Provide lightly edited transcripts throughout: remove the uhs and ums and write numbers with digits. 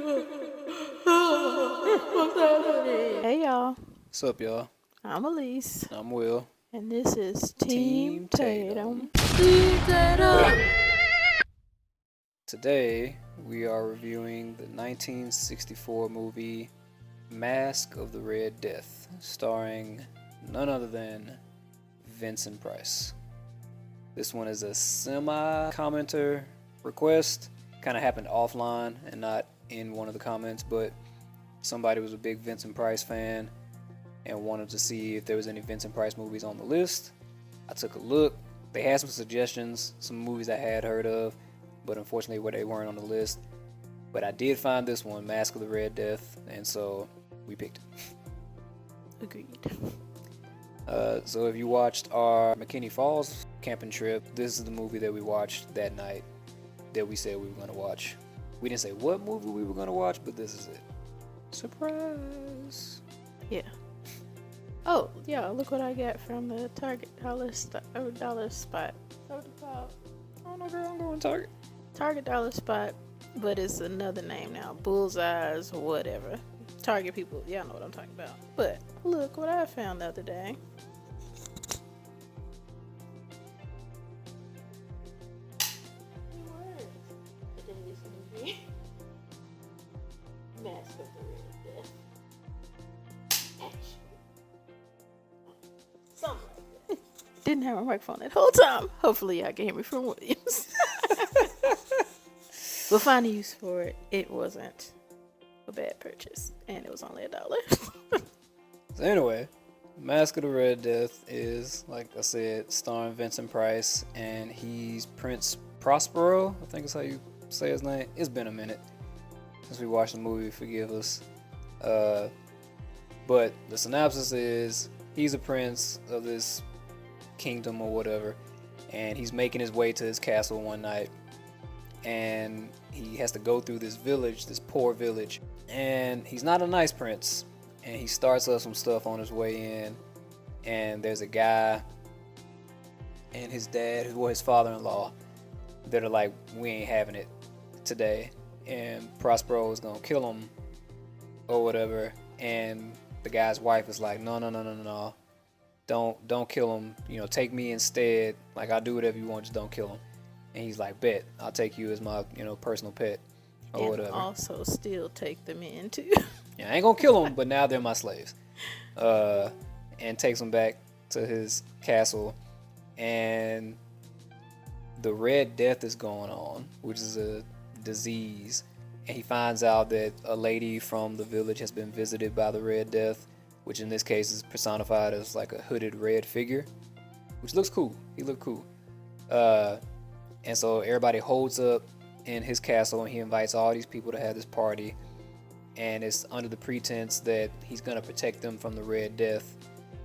Hey y'all, What's up, y'all? I'm Elise, I'm Will. and this is Team Team Tatum. Tatum. Team Tatum! Today, we are reviewing the 1964 movie Masque of the Red Death, starring none other than Vincent Price. This one is a semi-commenter request. Kind of happened offline and not in one of the comments, but somebody was a big Vincent Price fan and wanted to see if there was any Vincent Price movies on the list. I took a look. They had some suggestions, some movies I had heard of, but unfortunately they weren't on the list. But I did find this one, Masque of the Red Death, and so we picked it. Agreed. So if you watched our McKinney Falls camping trip, this is the movie that we watched that night that we said we were going to watch. We didn't say what movie we were going to watch, but this is it. Surprise! Yeah. Oh, yeah, look what I got from the Target dollar spot. Is that what it's called? I don't know, girl, I'm going Target. Target dollar spot, but it's another name now. Bullseyes, whatever. Target people, y'all know what I'm talking about. But look what I found the other day. Today's movie. Masque of the Red Death. Action. Something like that. Didn't have a microphone that whole time. Hopefully y'all can hear me from Williams. We'll find a use for it. It wasn't a bad purchase, and it was only $1. So anyway, Masque of the Red Death is, like I said, starring Vincent Price, and he's Prince Prospero. I think is how you say his name. It's been a minute since we watched the movie. Forgive us. But the synopsis is he's a prince of this kingdom or whatever, and he's making his way to his castle one night, and he has to go through this village, this poor village, and he's not a nice prince, and he starts up some stuff on his way in, and there's a guy and his dad, or his father-in-law, that are like, we ain't having it today, and Prospero is gonna kill him or whatever, and the guy's wife is like, no, don't kill him, take me instead, like, I'll do whatever you want, just don't kill him. And he's like, bet, I'll take you as my, personal pet or and whatever. Also still take them in too. Yeah, I ain't gonna kill them, but now they're my slaves. And takes them back to his castle, and the Red Death is going on, which is a disease. And he finds out that a lady from the village has been visited by the Red Death, which in this case is personified as like a hooded red figure, which looks cool. He looked cool. And so everybody holds up in his castle, and he invites all these people to have this party, and it's under the pretense that he's gonna protect them from the Red Death.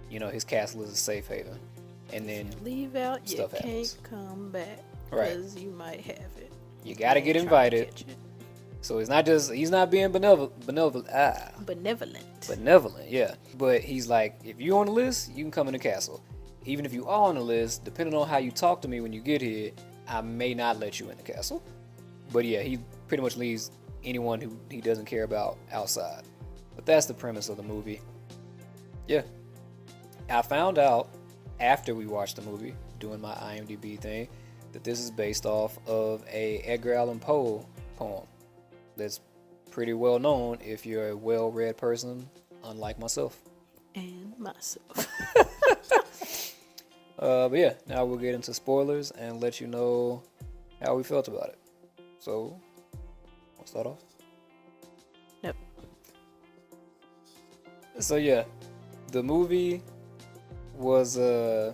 His castle is a safe haven, and then Leave out, you stuff can't happens. come back, Right. because you might have it. You gotta get Trying to invited. catch it. So he's not being benevolent, yeah. But he's like, if you're on the list, you can come in the castle. Even if you are on the list, depending on how you talk to me when you get here, I may not let you in the castle. But yeah, he pretty much leaves anyone who he doesn't care about outside. But that's the premise of the movie. Yeah. I found out after we watched the movie, doing my IMDb thing, that this is based off of a Edgar Allan Poe poem that's pretty well known if you're a well-read person, unlike myself. And myself. But yeah, now we'll get into spoilers and let you know how we felt about it. So, I'll start off. Nope. So yeah, the movie was I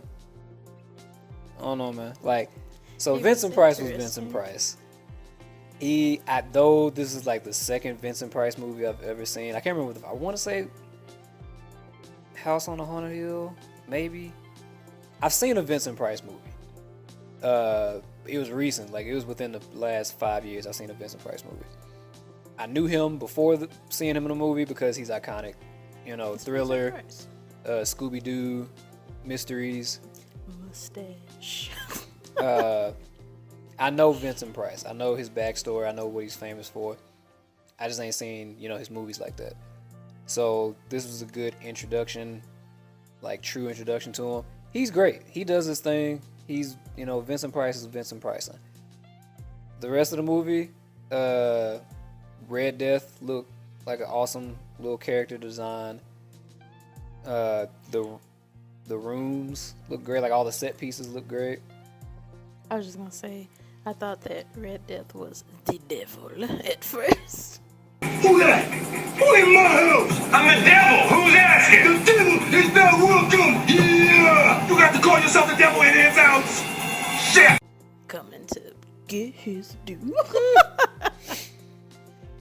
don't know, man. Like, so Vincent Price was Vincent Price. Though this is like the second Vincent Price movie I've ever seen. I can't remember. I want to say House on the Haunted Hill, maybe. I've seen a Vincent Price movie. It was recent, like it was within the last 5 years I've seen a Vincent Price movie. I knew him before seeing him in a movie because he's iconic. Thriller, Scooby-Doo, mysteries. Mustache. I know Vincent Price. I know his backstory. I know what he's famous for. I just ain't seen, his movies like that. So this was a good introduction, like true introduction to him. He's great. He does his thing. He's, Vincent Price is Vincent Price. The rest of the movie, Red Death looked like an awesome little character design. The rooms look great. Like all the set pieces look great. I was just gonna say, I thought that Red Death was the devil at first. Who that? Who in my house? I'm the devil. Who's asking? The devil is not welcome. Yeah. You got to call yourself the devil in his house. Shit. Coming to get his due.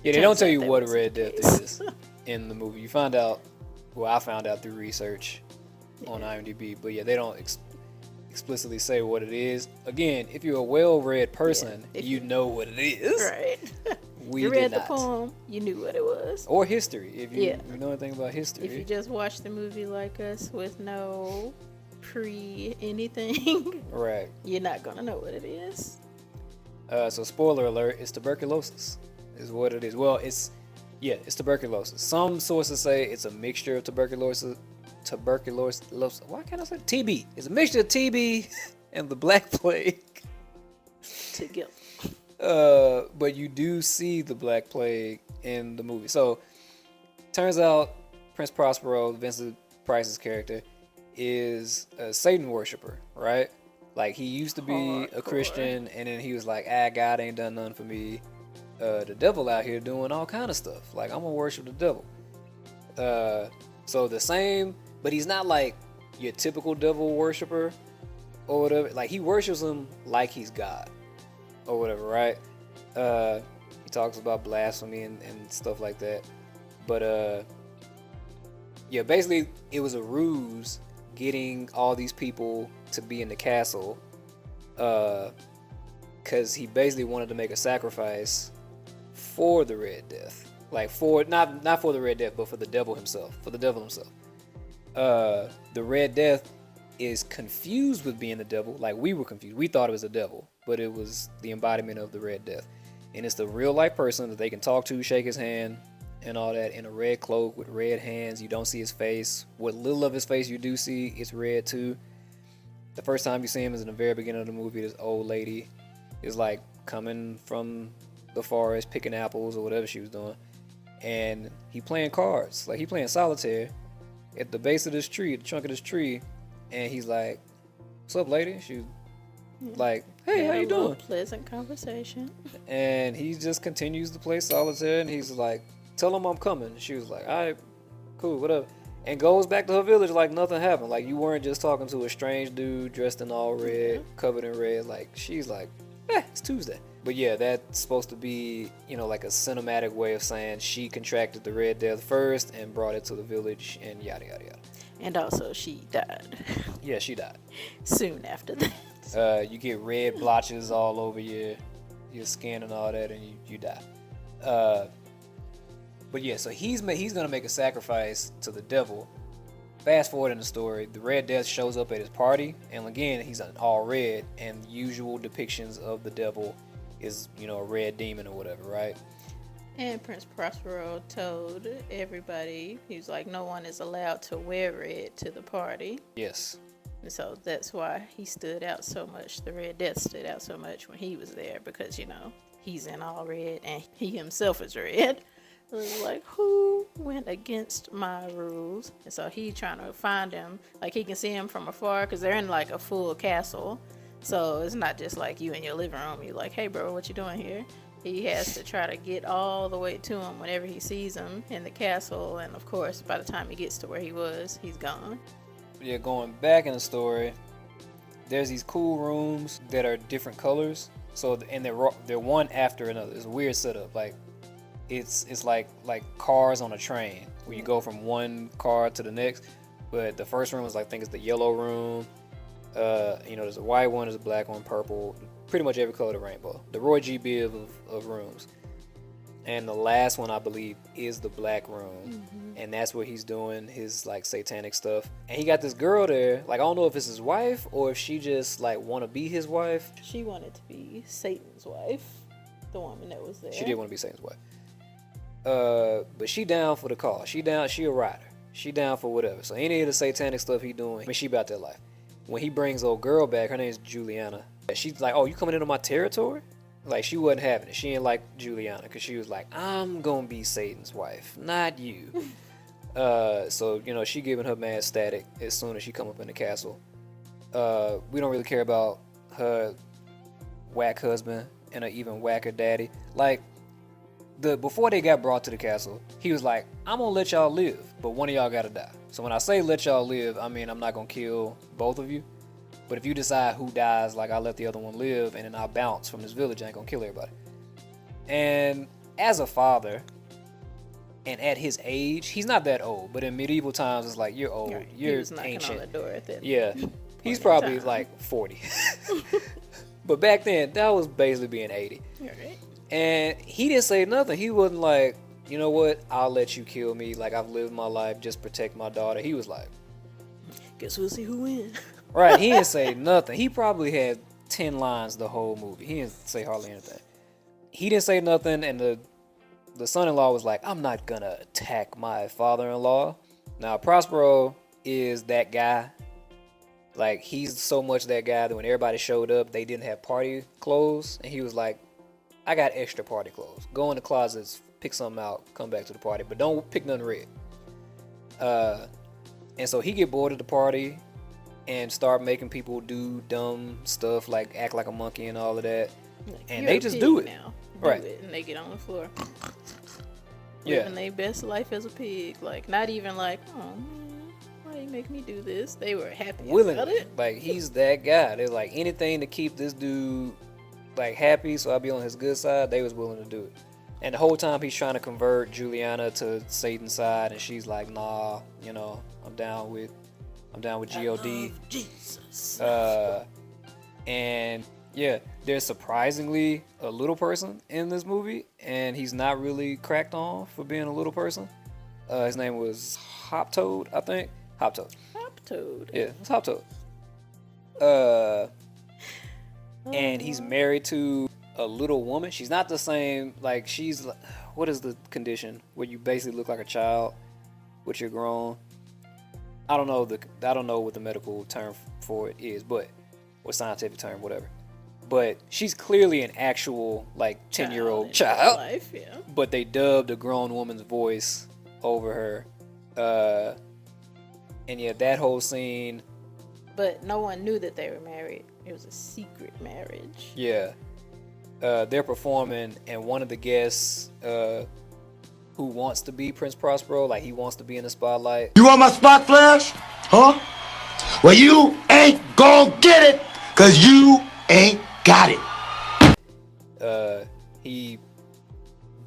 Yeah, they don't tell you what Red Death is in the movie. You find out. Well, I found out through research on IMDb, but yeah, they don't explicitly say what it is. Again, if you're a well-read person, you know what it is. Right. We you read did the poem, you knew what it was. Or history, if you know anything about history. If you just watch the movie like us with no anything, right, you're not gonna know what it is. So spoiler alert, it's tuberculosis, is what it is. Well, it's tuberculosis. Some sources say it's a mixture of tuberculosis. Why can't I say TB? It's a mixture of TB and the Black Plague together. But you do see the Black Plague in the movie. So turns out Prince Prospero, Vincent Price's character, is a Satan worshiper, right? Like he used to be a Christian, and then he was like, God ain't done nothing for me. The devil out here doing all kind of stuff. Like, I'm gonna worship the devil. So the same, but he's not like your typical devil worshiper or whatever. Like, he worships him like he's God or whatever, right? He talks about blasphemy and stuff like that. But basically it was a ruse getting all these people to be in the castle, because he basically wanted to make a sacrifice for the Red Death, like for not for the Red Death, but for the devil himself. The Red Death is confused with being the devil. Like, we were confused. We thought it was the devil, but it was the embodiment of the Red Death, and it's the real life person that they can talk to, shake his hand, and all that, in a red cloak with red hands. You don't see his face. What little of his face you do see, it's red too. The first time you see him is in the very beginning of the movie. This old lady is like coming from the forest, picking apples or whatever she was doing, and he playing cards, like he playing solitaire at the base of this tree, the trunk of this tree, and he's like, "What's up, lady?" She was like, "Hey, how you doing?" Pleasant conversation. And he just continues to play solitaire, and he's like, "Tell him I'm coming." She was like, "All right, cool, whatever," and goes back to her village like nothing happened. Like, you weren't just talking to a strange dude dressed in all red, covered in red. Like, she's like, it's Tuesday. But yeah, that's supposed to be, like a cinematic way of saying she contracted the Red Death first and brought it to the village, and yada yada yada. And also, she died. Yeah, she died soon after that. You get red blotches all over your skin and all that, and you die. But yeah, so he's gonna make a sacrifice to the devil. Fast forward in the story, the Red Death shows up at his party, and again, he's in all red, and usual depictions of the devil is, a red demon or whatever, right? And Prince Prospero told everybody, he was like, no one is allowed to wear red to the party. Yes. And so that's why he stood out so much. The Red Death stood out so much when he was there, because, he's in all red and he himself is red. It was like, who went against my rules? And so he trying to find him. Like, he can see him from afar because they're in like a full castle. So it's not just like you in your living room. You're like, hey, bro, what you doing here? He has to try to get all the way to him whenever he sees him in the castle. And of course, by the time he gets to where he was, he's gone. Yeah, going back in the story, there's these cool rooms that are different colors. So, and they're one after another. It's a weird setup. Like, it's like cars on a train where you go from one car to the next. But the first room is like, I think it's the yellow room. There's a white one, there's a black one, purple, pretty much every color of the rainbow. The Roy G. Biv of rooms. And the last one, I believe, is the black room. Mm-hmm. And that's where he's doing his like satanic stuff. And he got this girl there. Like, I don't know if it's his wife or if she just like want to be his wife. She wanted to be Satan's wife, the woman that was there. She did want to be Satan's wife. But she down for the cause. She a rider. She down for whatever. So any of the satanic stuff he doing, I mean, she about that life. When he brings old girl back, her name is Juliana. She's like, oh, you coming into my territory? Like, she wasn't having it. She didn't like Juliana because she was like, I'm gonna be Satan's wife, not you. So, you know, she giving her mad static as soon as she come up in the castle. We don't really care about her whack husband and her even whacker daddy. Like, before they got brought to the castle, he was like, I'm gonna let y'all live, but one of y'all gotta die. So when I say let y'all live, I mean I'm not gonna kill both of you. But if you decide who dies, like, I'll let the other one live, and then I'll bounce from this village. I ain't gonna kill everybody. And as a father, and at his age, he's not that old, but in medieval times, it's like, you're old, Right. you're He was knocking ancient. on the door at that Yeah, he's in probably time. like 40. But back then, that was basically being 80. Right. And he didn't say nothing. He wasn't like, you know what, I'll let you kill me. Like, I've lived my life, just protect my daughter. He was like, Guess we'll see who wins. right, he didn't say nothing. He probably had 10 lines the whole movie. He didn't say hardly anything. He didn't say nothing, and the son-in-law was like, I'm not gonna attack my father-in-law. Now, Prospero is that guy. Like, he's so much that guy that when everybody showed up, they didn't have party clothes, and he was like, I got extra party clothes. Go in the closets, pick something out, come back to the party, but don't pick nothing red. And so he get bored at the party and start making people do dumb stuff, like act like a monkey and all of that. Like, And you're they a just pig do it. now. Right. Do it, and they get on the floor. Yeah. Living their best life as a pig. Like, not even like, oh man, why you make me do this? They were happy about Willingly. it. Like, he's that guy. They're like, anything to keep this dude like happy so I'll be on his good side, they was willing to do it. And the whole time he's trying to convert Juliana to Satan's side, and she's like, nah, you know, I'm down with I God. love Jesus. And yeah, there's surprisingly a little person in this movie, and he's not really cracked on for being a little person. His name was Hoptoad, I think. Hoptoad. Hoptoad. Yeah, it's Hoptoad. And he's married to a little woman. She's not the same, like, she's, what is the condition where you basically look like a child but you're grown? I don't know what the medical term for it is, but, or scientific term, whatever. But she's clearly an actual, like, 10-year-old in child. real life, yeah. But they dubbed a grown woman's voice over her. And yeah, that whole scene, But no one knew that they were married. It was a secret marriage. yeah. They're performing, and one of the guests who wants to be Prince Prospero, like, he wants to be in the spotlight. You want my spot flash? Huh? Well, you ain't gonna get it, cause you ain't got it. He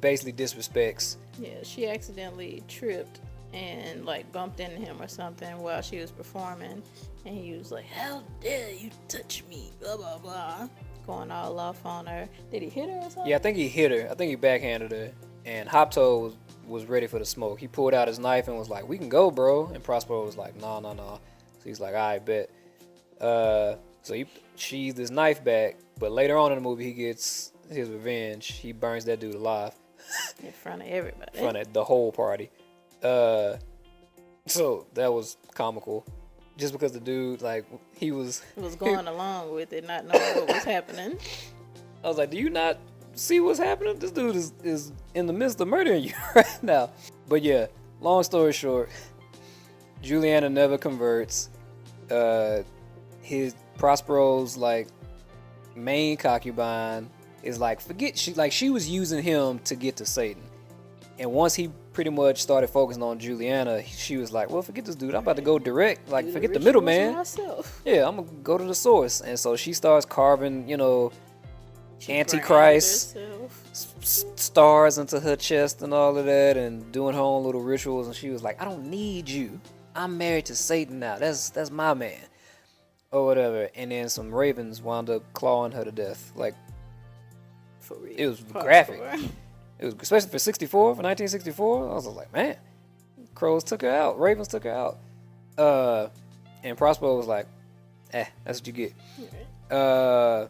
basically disrespects. Yeah, she accidentally tripped and like bumped into him or something while she was performing, and he was like, "How dare you touch me?" Blah blah blah, going all off on her. Did he hit her or something? Yeah, I think he hit her. I think he backhanded her. And Hoptoad was ready for the smoke. He pulled out his knife and was like, "We can go, bro." And Prospero was like, "No, no, no." So he's like, "I bet." So he sheathed his knife back. But later on in the movie, he gets his revenge. He burns that dude alive In front of everybody. in front of the whole party. So that was comical. Just because the dude, like, he was going along with it, not knowing what was happening. I was like, do you not see what's happening? This dude is in the midst of murdering you right now. But yeah, long story short, Juliana never converts. His Prospero's like main concubine is like, she was using him to get to Satan. And once he pretty much started focusing on Juliana, she was like, well, forget this dude. I'm about to go direct. Like, forget the middleman. Myself. Yeah, I'm gonna go to the source. And so she starts carving, She Antichrist branded herself. stars into her chest and all of that, and doing her own little rituals. And she was like, I don't need you. I'm married to Satan now. That's my man. Or whatever. And then some ravens wound up clawing her to death. Like, For real. it was Hardcore. graphic. It was, especially for 1964. I was like, man, crows took her out. Ravens took her out. And Prospero was like, that's what you get. Right.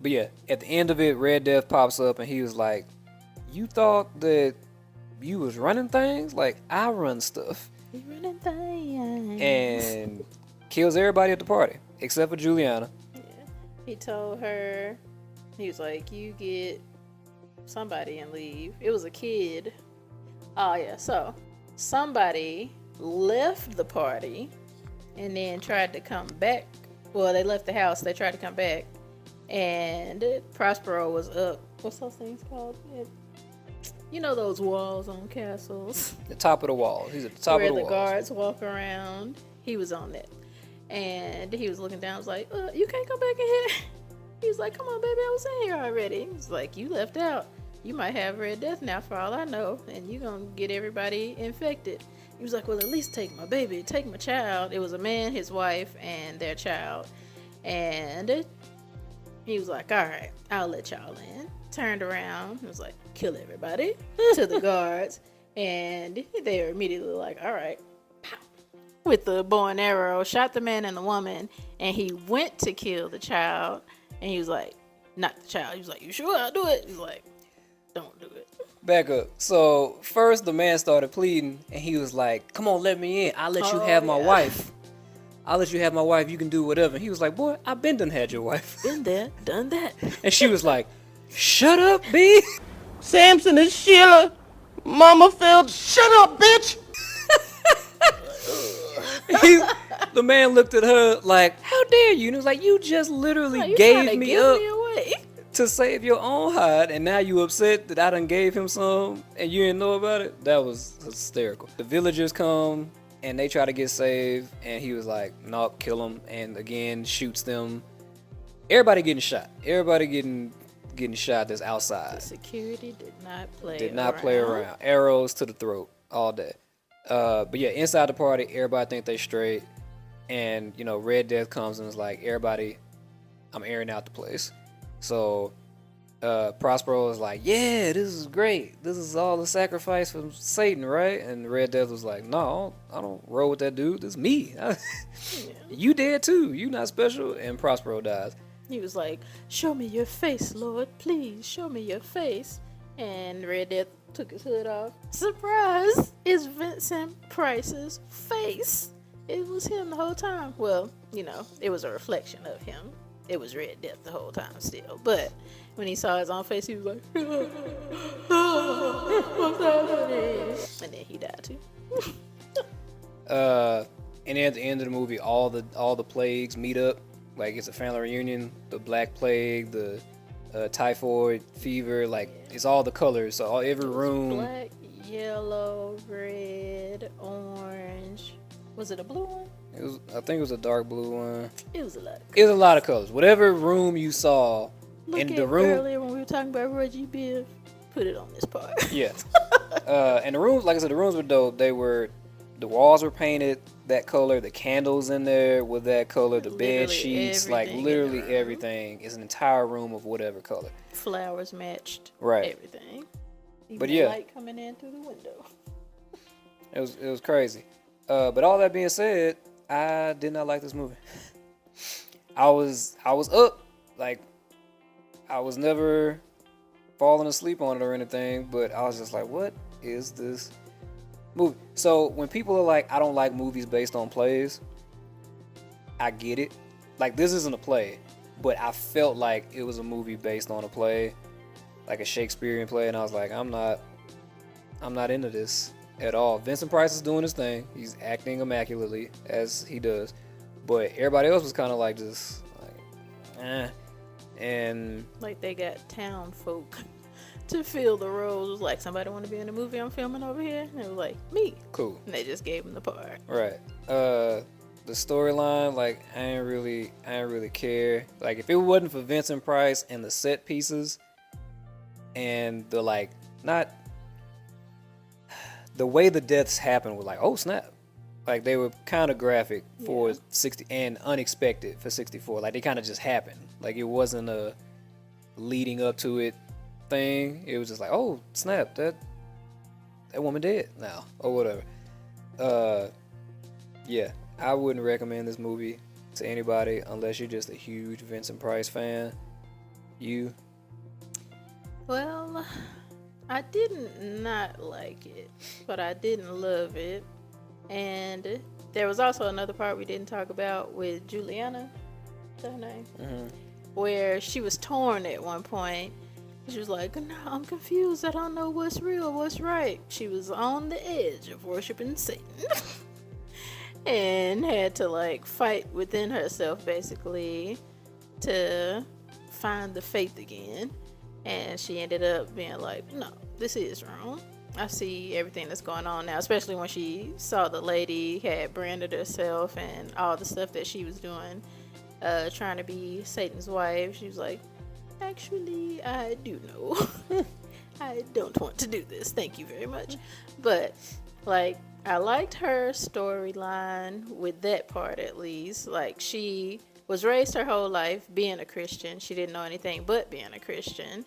But yeah, at the end of it, Red Death pops up and he was like, you thought that you was running things like I run stuff. You running things. And kills everybody at the party except for Juliana. Yeah. He told her, he was like, you get somebody and leave. It was a kid. Oh yeah, so somebody left the party and then tried to come back. Well, they left the house, they tried to come back, and Prospero was up. What's those things called? You know those walls on castles? The top of the wall. He's at the top of the wall. Where the walls. guards walk around. He was on that. And he was looking down, was like, you can't come back in here. He was like, come on, baby, I was in here already. He was like, you left out. You might have Red Death now for all I know, and you're going to get everybody infected. He was like, well, at least take my baby, take my child. It was a man, his wife, and their child. And he was like, all right, I'll let y'all in. Turned around, he was like, kill everybody, to the guards. And they were immediately like, all right. Pow. With the bow and arrow, shot the man and the woman, and he went to kill the child. And he was like, not the child. He was like, you sure I'll do it? He was like, don't do it. Back up. So first the man started pleading, and he was like, come on, let me in. I'll let you have my wife. I'll let you have my wife. You can do whatever. And he was like, boy, I've been done had your wife. Been there, done that. And she was like, shut up, B. Samson and Sheila. Mama felt, shut up, bitch. The man looked at her like, how dare you? And he was like, you just literally gave me up to save your own hide, and now you upset that I done gave him some and you didn't know about it? That was hysterical. The villagers come and they try to get saved, and he was like, nope, kill them, and again shoots them. Everybody getting shot. Everybody getting shot that's outside. The security did not play around. Arrows to the throat all day. But yeah, inside the party, everybody think they straight. And, you know, Red Death comes and is like, everybody, I'm airing out the place. So Prospero is like, yeah, this is great. This is all the sacrifice from Satan, right? And Red Death was like, no, I don't roll with that dude. This is me. You dead too. You not special. And Prospero dies. He was like, show me your face, Lord. Please show me your face. And Red Death took his hood off. Surprise! It's Vincent Price's face. It was him the whole time. Well, you know, it was a reflection of him. It was Red Death the whole time still. But when he saw his own face, he was like, what's happening? And then he died too. And then at the end of the movie, all the plagues meet up. Like, it's a family reunion. The Black Plague, the typhoid fever, like, it's all the colors. So every room. Black, yellow, red, orange. Was it a blue one? I think it was a dark blue one. It was a lot. It was a lot of colors. Whatever room you saw in the room. Earlier when we were talking about Reggie Biff, put it on this part. Yeah. And the rooms, like I said, the rooms were dope. The walls were painted that color. The candles in there were that color. The bed sheets, like literally everything is an entire room of whatever color. Flowers matched. Right. Everything. Even but the yeah, light coming in through the window. It was crazy. But all that being said, I did not like this movie. I was up, like, I was never falling asleep on it or anything, but I was just like, what is this movie? So when people are like, I don't like movies based on plays, I get it. Like, this isn't a play, but I felt like it was a movie based on a play, like a Shakespearean play, and I was like, I'm not into this at all. Vincent Price is doing his thing. He's acting immaculately as he does, but everybody else was kind of like just like, and like they got town folk to fill the roles. It was like, somebody want to be in the movie I'm filming over here? And it was like, me. Cool. And they just gave him the part. Right. The storyline, like, I ain't really care. Like, if it wasn't for Vincent Price and the set pieces and the, like, not the way the deaths happened was like, oh snap. Like, they were kind of graphic for 60 and unexpected for 64. Like, they kind of just happened. Like, it wasn't a leading up to it thing. It was just like, oh snap, that woman dead now or whatever. Yeah, I wouldn't recommend this movie to anybody unless you're just a huge Vincent Price fan. You? Well, I didn't not like it, but I didn't love it. And there was also another part we didn't talk about with Juliana, is that her name? Mm-hmm. Where she was torn at one point. She was like, no, I'm confused. I don't know what's real, what's right. She was on the edge of worshiping Satan. And had to like fight within herself basically to find the faith again. And she ended up being like, no, this is wrong. I see everything that's going on now, especially when she saw the lady had branded herself and all the stuff that she was doing, trying to be Satan's wife. She was like, actually, I do know. I don't want to do this. Thank you very much. But, like, I liked her storyline with that part at least. Like, she was raised her whole life being a Christian. She didn't know anything but being a Christian.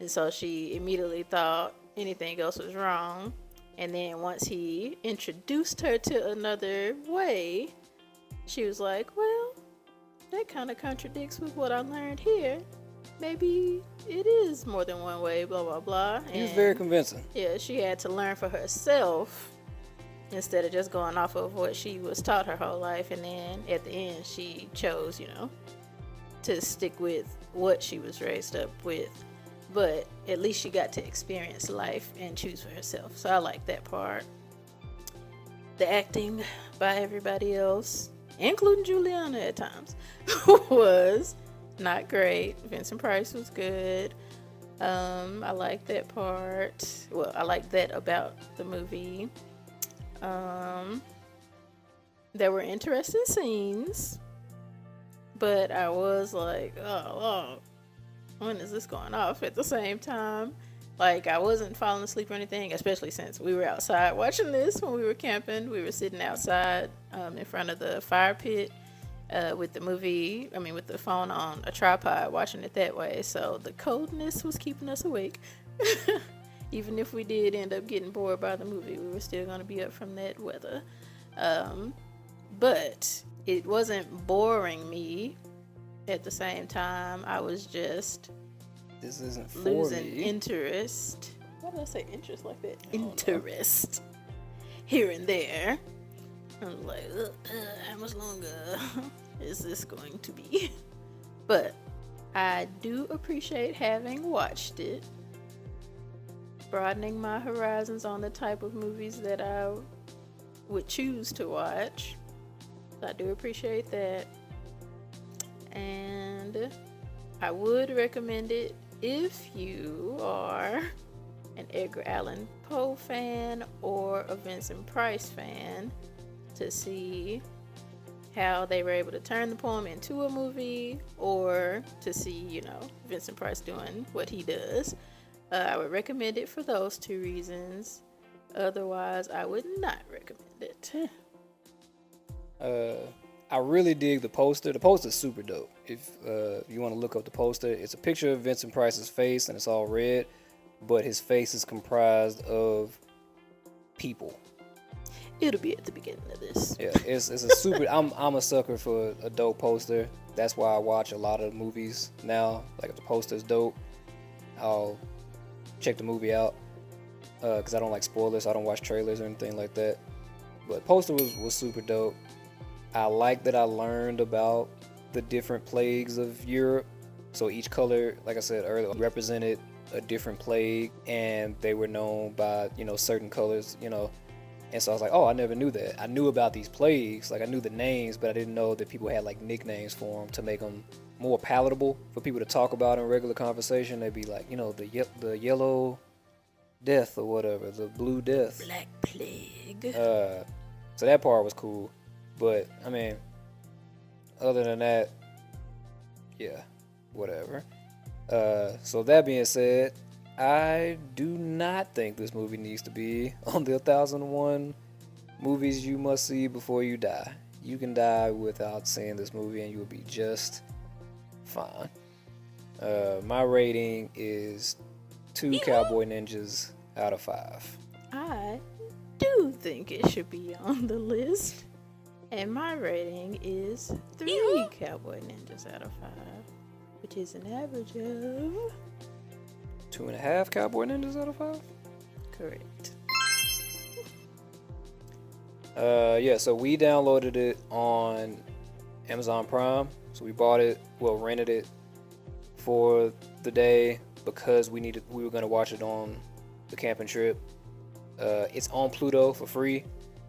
And so she immediately thought anything else was wrong. And then once he introduced her to another way, she was like, well, that kind of contradicts with what I learned here. Maybe it is more than one way, blah, blah, blah. He was very convincing. Yeah, she had to learn for herself instead of just going off of what she was taught her whole life. And then at the end, she chose, to stick with what she was raised up with. But at least she got to experience life and choose for herself. So I like that part. The acting by everybody else, including Juliana at times, was not great. Vincent Price was good. I like that part. Well, I like that about the movie. There were interesting scenes, but I was like, oh, when is this going off at the same time? Like, I wasn't falling asleep or anything, especially since we were outside watching this when we were camping. We were sitting outside in front of the fire pit with the phone on a tripod, watching it that way. So the coldness was keeping us awake. Even if we did end up getting bored by the movie, we were still going to be up from that weather. But it wasn't boring me. At the same time, I was just This isn't for losing me. interest. Why did I say interest like that? Interest. Here and there. I'm like, how much longer is this going to be? But I do appreciate having watched it, broadening my horizons on the type of movies that I would choose to watch. So I do appreciate that. And I would recommend it if you are an Edgar Allan Poe fan or a Vincent Price fan, to see how they were able to turn the poem into a movie, or to see, Vincent Price doing what he does. I would recommend it for those two reasons. Otherwise, I would not recommend it. I really dig the poster. The poster's super dope. If you want to look up the poster, it's a picture of Vincent Price's face, and it's all red, but his face is comprised of people. It'll be at the beginning of this. Yeah, it's a super. I'm a sucker for a dope poster. That's why I watch a lot of movies now. Like, if the poster's dope, I'll check the movie out, because I don't like spoilers. I don't watch trailers or anything like that. But poster was super dope. I like that I learned about the different plagues of Europe. So each color, like I said earlier, represented a different plague, and they were known by, certain colors, And so I was like, oh, I never knew that. I knew about these plagues, like I knew the names, but I didn't know that people had like nicknames for them to make them more palatable for people to talk about in regular conversation. They'd be like, the yellow death or whatever, the blue death. Black plague. So that part was cool. But, other than that, yeah, whatever. So that being said, I do not think this movie needs to be on the 1001 movies you must see before you die. You can die without seeing this movie and you will be just fine. My rating is 2 Cowboy Ninjas out of 5. I do think it should be on the list. And my rating is 3 Cowboy Ninjas out of 5, which is an average of 2.5 Cowboy Ninjas out of 5. Correct. Yeah, so we downloaded it on Amazon Prime. So we bought it, well, rented it for the day because we were gonna watch it on the camping trip. It's on Pluto for free,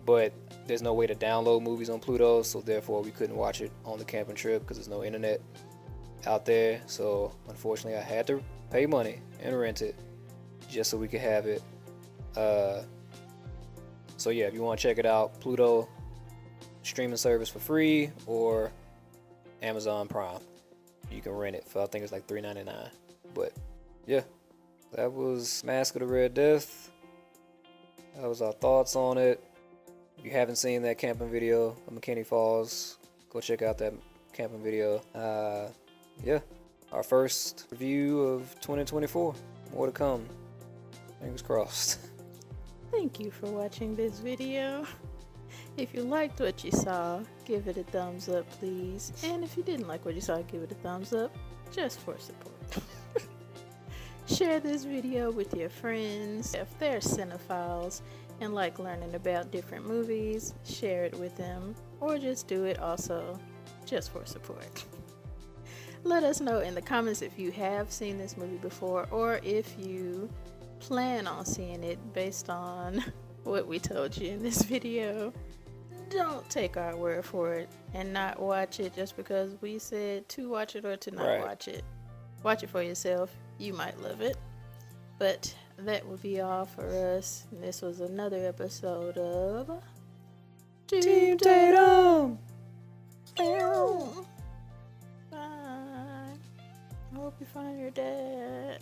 but there's no way to download movies on Pluto, so therefore we couldn't watch it on the camping trip because there's no internet out there. So unfortunately, I had to pay money and rent it just so we could have it. So yeah, if you want to check it out, Pluto streaming service for free or Amazon Prime, you can rent it for, I think it's like $3.99. But yeah, that was Masque of the Red Death. That was our thoughts on it. If you haven't seen that camping video of McKinney Falls, go check out that camping video. Yeah, our first review of 2024. More to come. Fingers crossed. Thank you for watching this video. If you liked what you saw, give it a thumbs up, please. And if you didn't like what you saw, give it a thumbs up, just for support. Share this video with your friends. If they're cinephiles and like learning about different movies, share it with them, or just do it also just for support. Let us know in the comments if you have seen this movie before, or if you plan on seeing it based on what we told you in this video. Don't take our word for it and not watch it just because we said to watch it or to not watch it. Watch it for yourself. You might love it. But that will be all for us. And this was another episode of Team Tatum! Bye. I hope you find your dad.